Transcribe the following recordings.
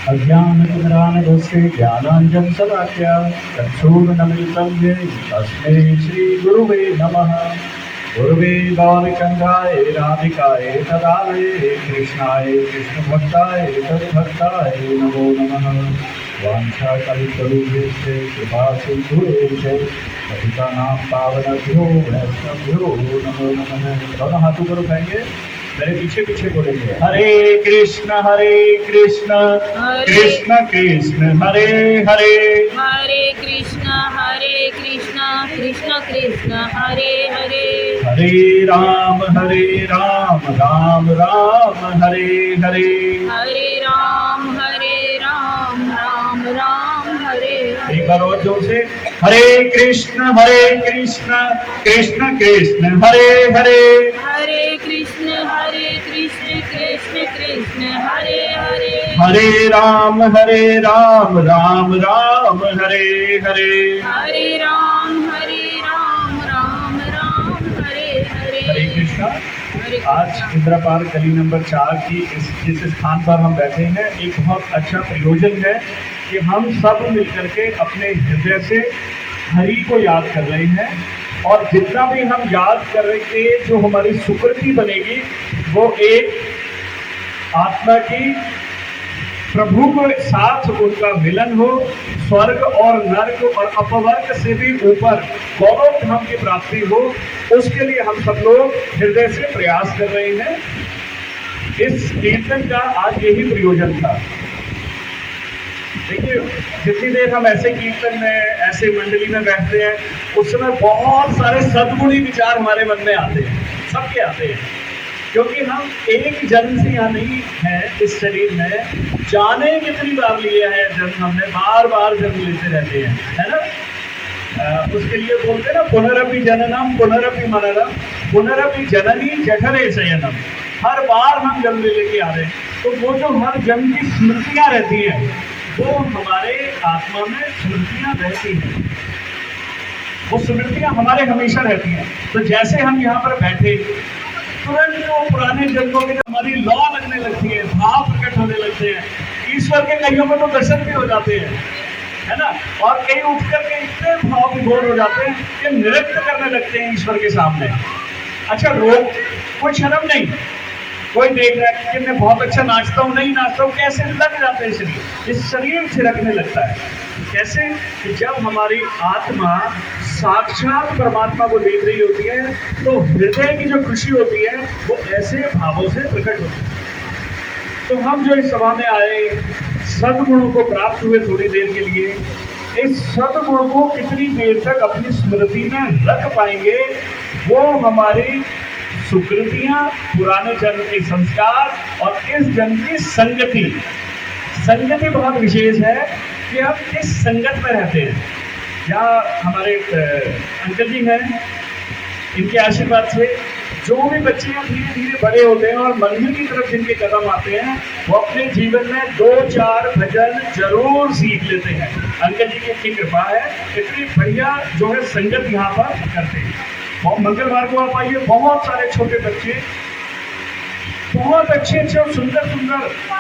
अज्ञानतिमिरान्धस्य ज्ञानाञ्जनशलाकया चक्षुरुन्मीलितं येन तस्मै श्रीगुरुवे नमः। गुरुवे गौरचन्द्राय राधिकाय तदालये कृष्णाय कृष्णभक्ताय तद्भक्ताय नमो नमः। वाञ्छाकल्पतरुभ्यश्च कृपासिन्धुभ्यश्च पतितानां पावनेभ्यो वैष्णवेभ्यो नमो नमः। दोनों हाथों पर उठाएंगे, मेरे पीछे पीछे बोलेंगे हरे कृष्ण कृष्ण कृष्ण हरे हरे, हरे कृष्ण कृष्ण कृष्ण हरे हरे, हरे राम राम राम हरे हरे, हरे राम राम राम हरे। एक बार और जोर से, हरे कृष्ण कृष्ण कृष्ण हरे हरे, हरे कृष्ण कृष्ण कृष्ण हरे हरे, हरे राम राम राम हरे हरे, हरे राम राम हरे हरे। हरे कृष्णा। आज इंद्रपाल गली नंबर 4 की जिस स्थान पर हम बैठे हैं, एक बहुत अच्छा प्रयोजन है कि हम सब मिलकर के अपने हृदय से हरि को याद कर रहे हैं। और जितना भी हम याद कर रहे थे, जो हमारी सुकृति बनेगी वो एक आत्मा की प्रभु के साथ उनका मिलन हो, स्वर्ग और नर्क और अपवर्ग से भी ऊपर गौरव धाम की प्राप्ति हो, उसके लिए हम सब लोग हृदय से प्रयास कर रहे हैं। इस कीर्तन का आज यही प्रयोजन था। देखिए, जितनी देर हम ऐसे कीर्तन में, ऐसे मंडली में बैठते हैं, उस समय बहुत सारे सद्गुणी विचार हमारे मन में आते हैं, सबके आते हैं, क्योंकि हम एक जन्म से यहाँ नहीं है इस शरीर में। जाने कितनी बार लिया है जन्म, हमने बार बार जन्म लेते रहते हैं, है ना। उसके लिए बोलते हैं ना, पुनरपि जननम पुनरपि मननम पुनरपि जननी जठरे शयनम। हर बार हम जन्म लेके आ रहे हैं, तो वो जो हर जन्म की स्मृतियाँ रहती हैं, वो हमारे आत्मा में स्मृतियाँ रहती हैं, वो स्मृतियाँ हमारे हमेशा रहती हैं। तो जैसे हम यहाँ पर बैठे, तुरंत जो पुराने जन्मों की हमारी लौ लगने लगती है, भाव प्रकट होने लगते हैं। ईश्वर के कईयों में तो दर्शन भी हो जाते हैं, है ना। और कई उठ करके इतने भाव विभोर हो जाते हैं कि नृत्य करने लगते हैं ईश्वर के सामने। अच्छा, रोक, कोई शर्म नहीं, कोई देख रहा है कि मैं बहुत अच्छा नाचता हूँ, नहीं नाचता हूँ, कैसे लग जाते हैं शरीर, इस शरीर छिड़कने लगता है। कैसे कि जब हमारी आत्मा साक्षात परमात्मा को देख रही होती है, तो हृदय की जो खुशी होती है वो ऐसे भावों से प्रकट होती है। तो हम जो इस सभा में आए, सद्गुणों को प्राप्त हुए थोड़ी देर के लिए, इस सद्गुण को कितनी देर तक अपनी स्मृति में रख पाएंगे, वो हमारी सुकृतियां, पुराने जन्म के संस्कार और इस जन्म की संगति बहुत विशेष है कि हम किस संगत में रहते हैं। यहाँ हमारे अंकल जी हैं, इनके आशीर्वाद से जो भी बच्चे धीरे धीरे बड़े होते हैं और मंदिर की तरफ जिनके कदम आते हैं, वो अपने जीवन में 2-4 भजन जरूर सीख लेते हैं। अंकल जी की इतनी कृपा है, इतनी बढ़िया जो है संगत यहाँ पर करते हैं। और मंगलवार को आप आइए, बहुत सारे छोटे बच्चे बहुत अच्छे और सुंदर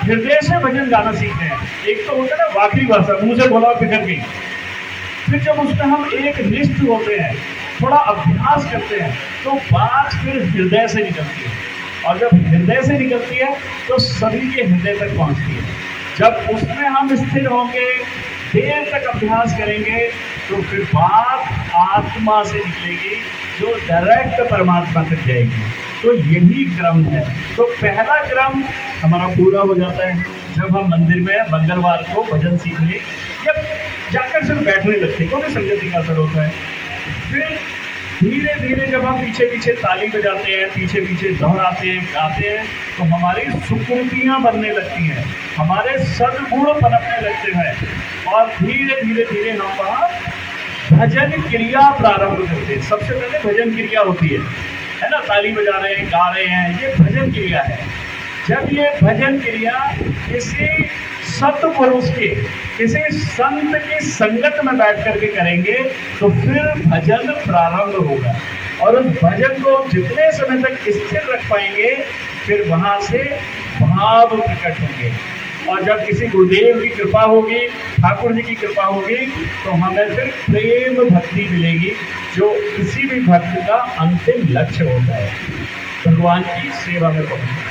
हृदय से भजन गाना सीखते हैं। एक तो होता है ना वाकई भाषा, मुंह से बोला बिखर गई। फिर जब उसमें हम एक निष्ठ होते हैं, थोड़ा अभ्यास करते हैं, तो बात फिर हृदय से निकलती है। और जब हृदय से निकलती है तो सभी के हृदय तक पहुंचती है। जब उसमें हम स्थिर होंगे, देर तक अभ्यास करेंगे, तो फिर बात आत्मा से निकलेगी, जो डायरेक्ट परमात्मा तक जाएगी। तो यही क्रम है। तो पहला क्रम हमारा पूरा हो जाता है जब हम मंदिर में मंगलवार को भजन सीखने या जाकर सिर्फ बैठने लगते हैं, क्योंकि संगति का असर होता है। फिर धीरे धीरे जब हम पीछे पीछे ताली बजाते हैं, पीछे पीछे दोहराते हैं, गाते हैं, तो हमारी सुकृतियाँ बनने लगती हैं, हमारे सद्गुण पनपने लगते हैं। और धीरे धीरे धीरे हम वहाँ भजन क्रिया प्रारंभ करते हैं। सबसे पहले भजन क्रिया होती है ना, ताली बजा रहे हैं, गा रहे हैं, ये भजन क्रिया है। जब ये भजन क्रिया किसी सत्पुरुष के, किसी संत की संगत में बैठ करके करेंगे, तो फिर भजन प्रारंभ होगा। और उस भजन को जितने समय तक स्थिर रख पाएंगे, फिर वहां से भाव प्रकट होंगे। और जब किसी गुरुदेव की कृपा होगी, ठाकुर जी की कृपा होगी, तो हमें फिर प्रेम भक्ति मिलेगी, जो किसी भी भक्त का अंतिम लक्ष्य होता है, भगवान की सेवा में पहुंचना।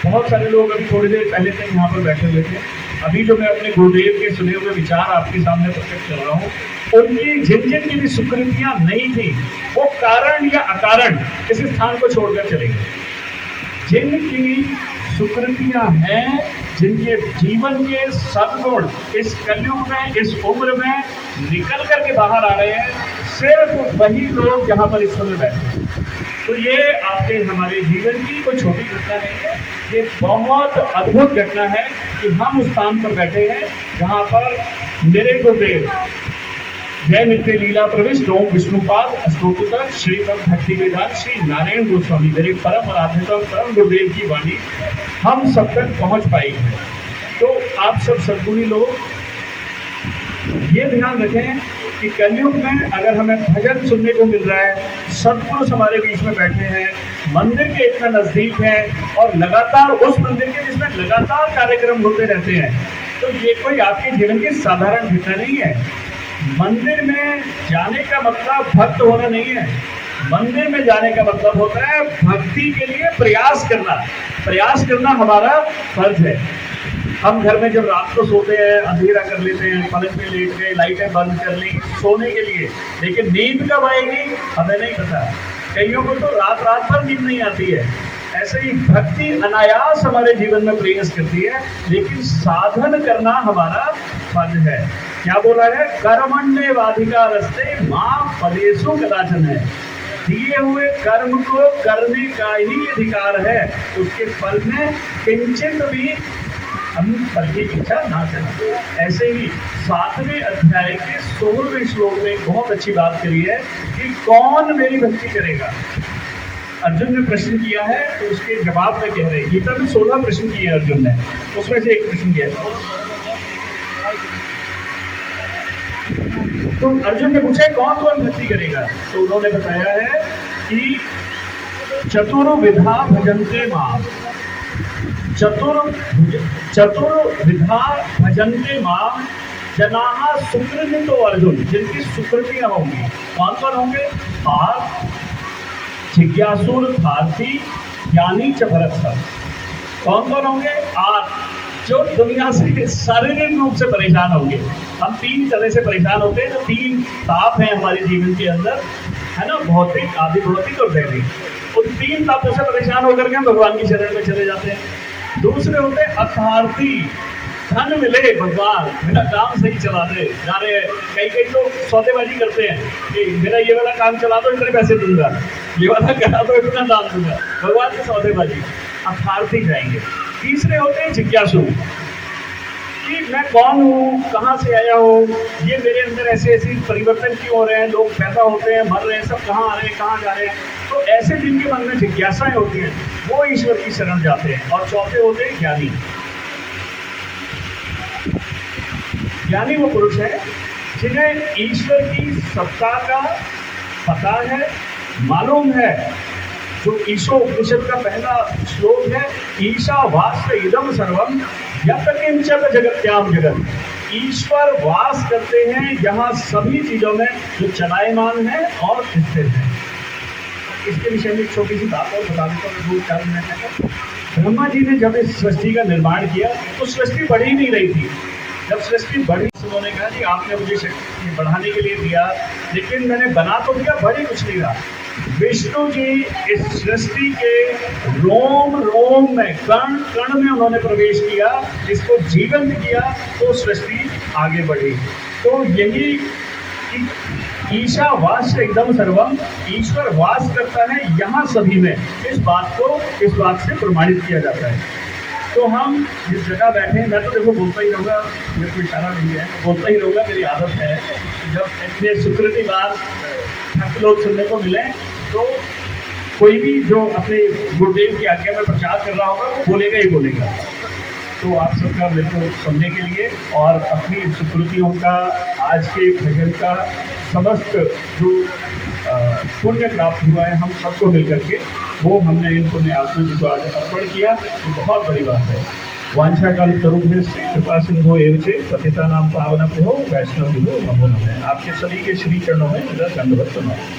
बहुत सारे लोग अभी थोड़ी देर पहले तक यहाँ पर बैठे हुए थे। अभी जो मैं अपने गुरुदेव के सुने हुए विचार आपके सामने प्रकट कर रहा हूँ, उनकी जिन जिन की भी सुकृतियां नहीं थी, वो कारण या अकारण इस स्थान को छोड़कर चले गए। जिनकी सुकृतियां हैं, जिनके जीवन के सद्गुण इस कलयुग में, इस उम्र में निकल करके बाहर आ रहे हैं, सिर्फ वही लोग यहाँ पर इस समय बैठे हैं। तो ये आपके हमारे जीवन की कोई छोटी घटना नहीं है, ये बहुत अद्भुत घटना है कि हम उस स्थान पर बैठे हैं जहाँ पर मेरे गुरुदेव जय नित्य लीला प्रविष्ट ओम विष्णुपाद स्तोत्र श्रीमद भक्ति वेदांत श्री नारायण गोस्वामी, मेरे परम आराध्य और परम गुरुदेव की वाणी हम सब तक पहुंच पाई है। तो आप सब सद्गुणी लोग ये ध्यान रखें कि कलयुग में अगर हमें भजन सुनने को मिल रहा है, सत्पुरुष हमारे बीच में बैठे हैं, मंदिर के इतना नजदीक है और लगातार उस मंदिर के जिसमें लगातार कार्यक्रम होते रहते हैं, तो ये कोई आपके जीवन की साधारण घटना नहीं है। मंदिर में जाने का मतलब भक्त होना नहीं है। मंदिर में जाने का मतलब होता है भक्ति के लिए प्रयास करना। प्रयास करना हमारा फर्ज है। हम घर में जब रात को सोते हैं, अंधेरा कर लेते हैं, पलंग पे लेट गए, लाइटें बंद कर ली सोने के लिए, लेकिन नींद कब आएगी हमें नहीं पता। कईयों को तो रात रात भर नींद नहीं आती है। ऐसे ही भक्ति अनायास हमारे जीवन में प्रयास करती है, लेकिन साधन करना हमारा फर्ज है। क्या बोला है? कर्मण्येवाधिकारस्ते मां फलेषु कदाचन है। दिए हुए कर्म को करने का ही अधिकार है, उसके फल में किंचित भी हम फल की इच्छा ना करें। ऐसे ही 7वें अध्याय के 16वें श्लोक में बहुत अच्छी बात करी है कि कौन मेरी भक्ति करेगा। अर्जुन ने प्रश्न किया है, तो उसके जवाब में कह रहे हैं, गीता में 16 प्रश्न किए अर्जुन ने, उसमें से एक प्रश्न किया तो अर्जुन ने पूछा कौन कौन भक्ति करेगा, तो उन्होंने बताया है कि चतुर्विधा भजन्ते मां, चतुर्विधा भजन्ते मां जनाः सुकृतितो अर्जुन, जिनकी सुकृतियां होंगी। कौन कौन होंगे? पार्थ, जिज्ञासुर्थार्थी, ज्ञानी च भरत। कौन कौन होंगे? जो दुनिया से शारीरिक रूप से परेशान होंगे। हम 3 तरह से परेशान होते हैं, जो 3 ताप हैं हमारे जीवन के अंदर, है ना, भौतिक, आदि भौतिक और दैविक। उन 3 तापों से परेशान होकर के हम भगवान की शरण में चले जाते हैं। दूसरे होते हैं अर्थार्थी, धन मिले भगवान, मेरा काम सही चला दे। जाने कई लोग सौदेबाजी करते हैं कि मेरा ये वाला काम चला दो, इतने पैसे दूंगा, ये वाला करा दो, इतना दाम दूंगा। भगवान की सौदेबाजी, अर्थार्थी जाएंगे। तीसरे होते हैं जिज्ञासु, कि मैं कौन हूँ, कहाँ से आया हूँ, ये मेरे अंदर ऐसे ऐसे परिवर्तन क्यों हो रहे हैं, लोग पैदा होते हैं, मर रहे हैं, सब कहाँ आ रहे हैं, कहाँ जा रहे हैं। तो ऐसे जिनके मन में जिज्ञासाएं होती हैं, वो ईश्वर की शरण जाते हैं। और चौथे होते हैं ज्ञानी। ज्ञानी वो पुरुष है जिन्हें ईश्वर की सत्ता का पता है, मालूम है। जो ईशोपनिषद का पहला श्लोक है, ईशा वास इदम सर्वम यत् किंचन जगत्याम जगत। ईश्वर वास करते हैं यहाँ सभी चीजों में जो चलायमान है और स्थिर है। इसके विषय में एक छोटी सी बात और बता देता हूँ, 2-4 मिनट तक। ब्रह्मा जी ने जब इस सृष्टि का निर्माण किया तो सृष्टि बढ़ ही नहीं रही थी। जब सृष्टि बढ़ी, उन्होंने कहा जी आपने मुझे शक्ति बढ़ाने के लिए दिया, लेकिन मैंने बना तो दिया, बढ़ी कुछ नहीं रहा। विष्णु जी इस सृष्टि के रोम रोम में, कण कण में उन्होंने प्रवेश किया, इसको जीवंत किया, तो सृष्टि आगे बढ़ी। तो यही ईशा वास एकदम सर्वम, ईश्वर वास करता है यहाँ सभी में। इस बात से प्रमाणित किया जाता है। तो हम जिस जगह बैठे हैं, मैं तो देखो बोलता ही रहूँगा, मेरे को इशारा नहीं है, बोलता ही रहूँगा, मेरी आदत है। जब इतने सुकृति बात लोग सुनने को मिले, तो कोई भी जो अपने गुरुदेव की आज्ञा में प्रचार कर रहा होगा वो बोलेगा ही बोलेगा। तो आप सबका मेरे को सुनने के लिए और अपनी सुकृतियों का, आज के भजन का समस्त जो पुण्य प्राप्त हुआ है हम सबको मिलकर के, वो हमने इन पुण्य आत्मा जी को आज अर्पण किया, तो बहुत बड़ी बात है। वांछाकल्पतरुभ्यश्च कृपा सिंधु एव च पतितानां पावनेभ्यो वैष्णवेभ्यो नमो नमः। आपके सभी के श्री चरणों में मेरा दंडवत प्रणाम।